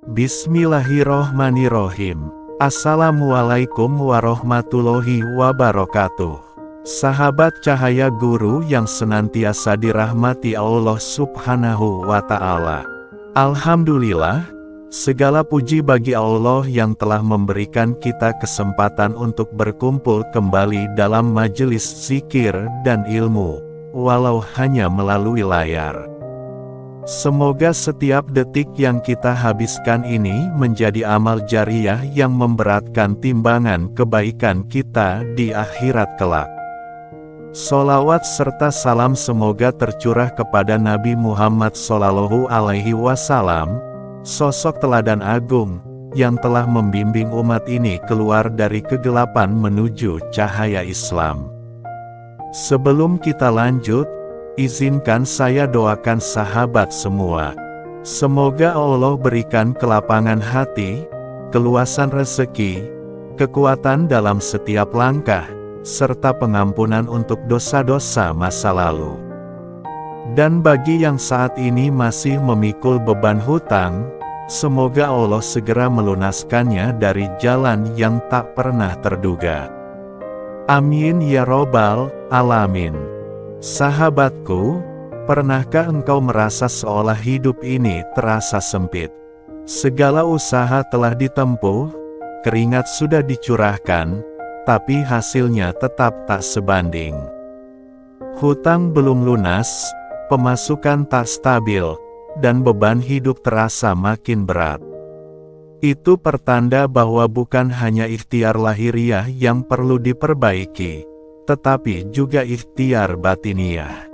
Bismillahirrohmanirrohim. Assalamualaikum warahmatullahi wabarakatuh. Sahabat cahaya guru yang senantiasa dirahmati Allah Subhanahu wa Ta'ala. Alhamdulillah, segala puji bagi Allah yang telah memberikan kita kesempatan untuk berkumpul kembali dalam majelis zikir dan ilmu, walau hanya melalui layar. Semoga setiap detik yang kita habiskan ini menjadi amal jariah yang memberatkan timbangan kebaikan kita di akhirat kelak. Sholawat serta salam semoga tercurah kepada Nabi Muhammad SAW, sosok teladan agung, yang telah membimbing umat ini keluar dari kegelapan menuju cahaya Islam. Sebelum kita lanjut, izinkan saya doakan sahabat semua. Semoga Allah berikan kelapangan hati, keluasan rezeki, kekuatan dalam setiap langkah, serta pengampunan untuk dosa-dosa masa lalu. Dan bagi yang saat ini masih memikul beban hutang, semoga Allah segera melunaskannya dari jalan yang tak pernah terduga. Amin ya robbal alamin. Sahabatku, pernahkah engkau merasa seolah hidup ini terasa sempit? Segala usaha telah ditempuh, keringat sudah dicurahkan, tapi hasilnya tetap tak sebanding. Hutang belum lunas, pemasukan tak stabil, dan beban hidup terasa makin berat. Itu pertanda bahwa bukan hanya ikhtiar lahiriah yang perlu diperbaiki, tetapi juga ikhtiar batiniah.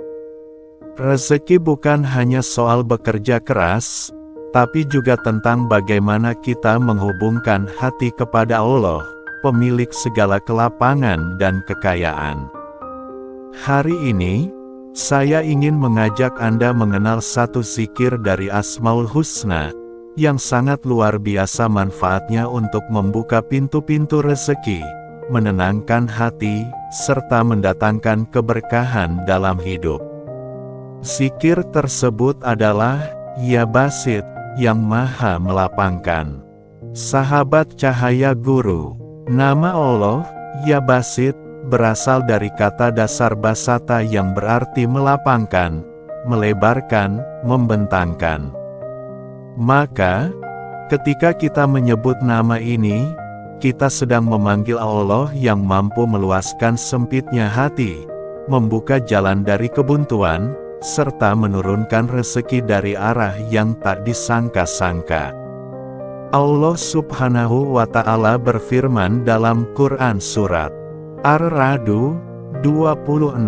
Rezeki bukan hanya soal bekerja keras, tapi juga tentang bagaimana kita menghubungkan hati kepada Allah, pemilik segala kelapangan dan kekayaan. Hari ini, saya ingin mengajak Anda mengenal satu zikir dari Asmaul Husna, yang sangat luar biasa manfaatnya untuk membuka pintu-pintu rezeki, menenangkan hati, serta mendatangkan keberkahan dalam hidup. Zikir tersebut adalah Ya Basit, yang maha melapangkan. Sahabat cahaya guru, nama Allah, Ya Basit, berasal dari kata dasar basata yang berarti melapangkan, melebarkan, membentangkan. Maka, ketika kita menyebut nama ini, kita sedang memanggil Allah yang mampu meluaskan sempitnya hati, membuka jalan dari kebuntuan, serta menurunkan rezeki dari arah yang tak disangka-sangka. Allah Subhanahu wa Ta'ala berfirman dalam Quran Surat Ar-Ra'd 26.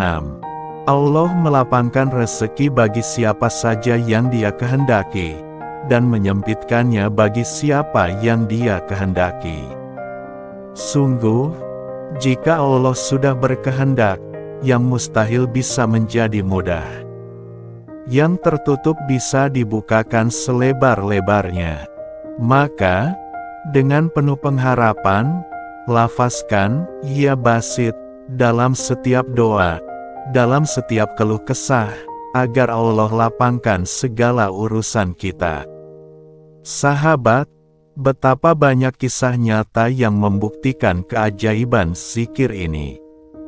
Allah melapangkan rezeki bagi siapa saja yang Dia kehendaki, dan menyempitkannya bagi siapa yang Dia kehendaki. Sungguh, jika Allah sudah berkehendak, yang mustahil bisa menjadi mudah. Yang tertutup bisa dibukakan selebar-lebarnya. Maka, dengan penuh pengharapan, lafazkan Ya Basit dalam setiap doa, dalam setiap keluh kesah, agar Allah lapangkan segala urusan kita. Sahabat, betapa banyak kisah nyata yang membuktikan keajaiban zikir ini.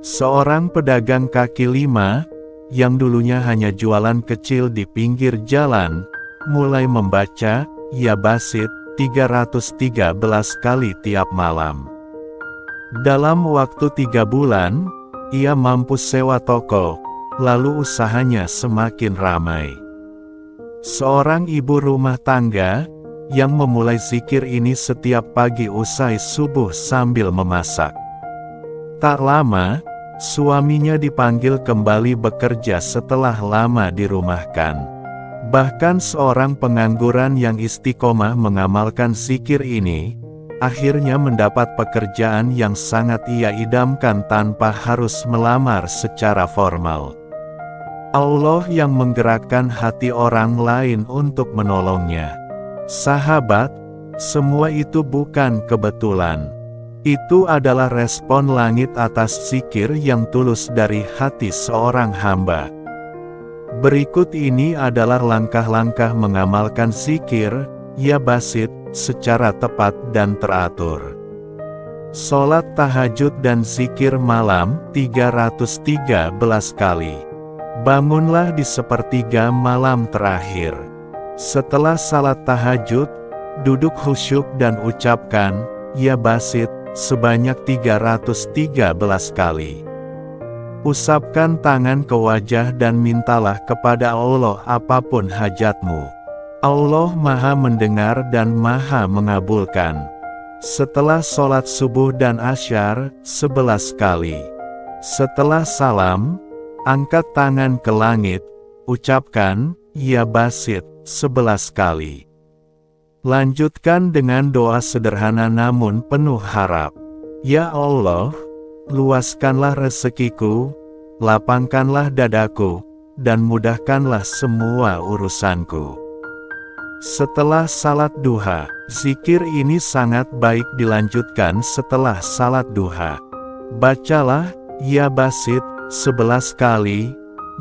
Seorang pedagang kaki lima, yang dulunya hanya jualan kecil di pinggir jalan, mulai membaca Ya Basit 313 kali tiap malam. Dalam waktu 3 bulan, ia mampu sewa toko, lalu usahanya semakin ramai. Seorang ibu rumah tangga, yang memulai zikir ini setiap pagi usai subuh sambil memasak. Tak lama, suaminya dipanggil kembali bekerja setelah lama dirumahkan. Bahkan seorang pengangguran yang istiqomah mengamalkan zikir ini, akhirnya mendapat pekerjaan yang sangat ia idamkan tanpa harus melamar secara formal. Allah yang menggerakkan hati orang lain untuk menolongnya. Sahabat, semua itu bukan kebetulan. Itu adalah respon langit atas zikir yang tulus dari hati seorang hamba. Berikut ini adalah langkah-langkah mengamalkan zikir, Ya Basit, secara tepat dan teratur. Sholat tahajud dan zikir malam 313 kali. Bangunlah di sepertiga malam terakhir. Setelah salat tahajud, duduk khusyuk dan ucapkan, Ya Basit, sebanyak 313 kali. Usapkan tangan ke wajah dan mintalah kepada Allah apapun hajatmu. Allah Maha mendengar dan Maha mengabulkan. Setelah sholat subuh dan asyar, 11 kali. Setelah salam, angkat tangan ke langit, ucapkan, Ya Basit, 11 kali. Lanjutkan dengan doa sederhana namun penuh harap. Ya Allah, luaskanlah rezekiku, lapangkanlah dadaku, dan mudahkanlah semua urusanku. Setelah salat duha, zikir ini sangat baik dilanjutkan setelah salat duha. Bacalah, Ya Basit, 11 kali,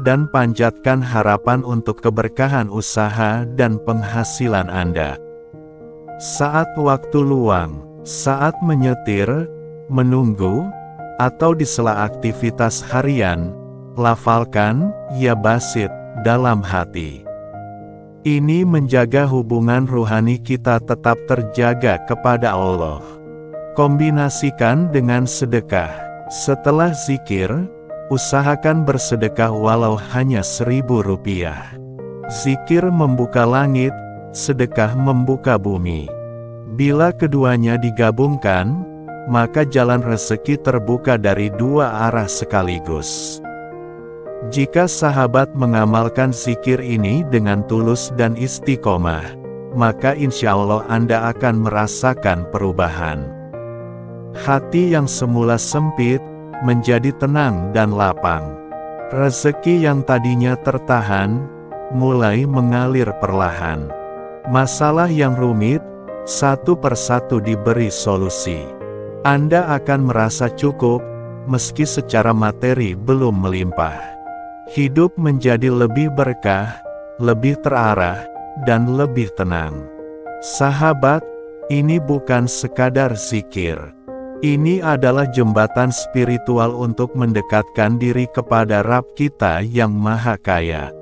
dan panjatkan harapan untuk keberkahan usaha dan penghasilan Anda. Saat waktu luang, saat menyetir, menunggu, atau di sela aktivitas harian, lafalkan, Ya Basit, dalam hati. Ini menjaga hubungan ruhani kita tetap terjaga kepada Allah. Kombinasikan dengan sedekah. Setelah zikir, usahakan bersedekah walau hanya Rp1.000. Zikir membuka langit, sedekah membuka bumi. Bila keduanya digabungkan, maka jalan rezeki terbuka dari dua arah sekaligus. Jika sahabat mengamalkan zikir ini dengan tulus dan istiqomah, maka insya Allah Anda akan merasakan perubahan. Hati yang semula sempit, menjadi tenang dan lapang. Rezeki yang tadinya tertahan, mulai mengalir perlahan. Masalah yang rumit, satu persatu diberi solusi. Anda akan merasa cukup, meski secara materi belum melimpah. Hidup menjadi lebih berkah, lebih terarah, dan lebih tenang. Sahabat, ini bukan sekadar zikir. Ini adalah jembatan spiritual untuk mendekatkan diri kepada Rabb kita yang Maha Kaya.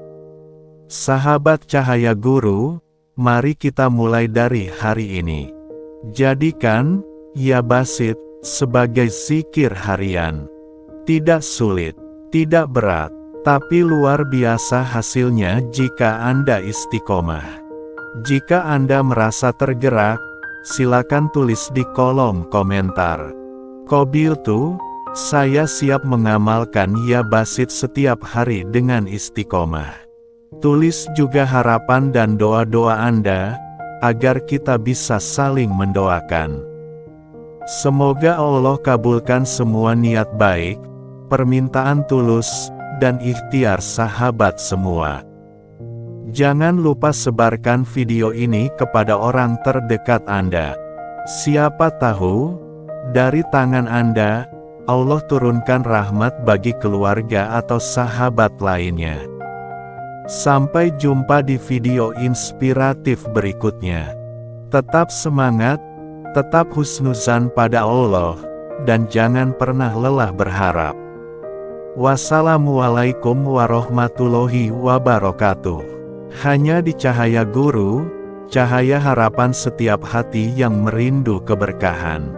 Sahabat Cahaya Guru, mari kita mulai dari hari ini. Jadikan, Ya Basit, sebagai zikir harian. Tidak sulit, tidak berat, tapi luar biasa hasilnya jika Anda istiqomah. Jika Anda merasa tergerak, silakan tulis di kolom komentar. Qabiltu, saya siap mengamalkan Ya Basit setiap hari dengan istiqomah. Tulis juga harapan dan doa-doa Anda, agar kita bisa saling mendoakan. Semoga Allah kabulkan semua niat baik, permintaan tulus, dan ikhtiar sahabat semua. Jangan lupa sebarkan video ini kepada orang terdekat Anda. Siapa tahu, dari tangan Anda, Allah turunkan rahmat bagi keluarga atau sahabat lainnya. Sampai jumpa di video inspiratif berikutnya. Tetap semangat, tetap husnuzan pada Allah, dan jangan pernah lelah berharap. Wassalamualaikum warahmatullahi wabarakatuh. Hanya di Cahaya Guru, cahaya harapan setiap hati yang merindu keberkahan.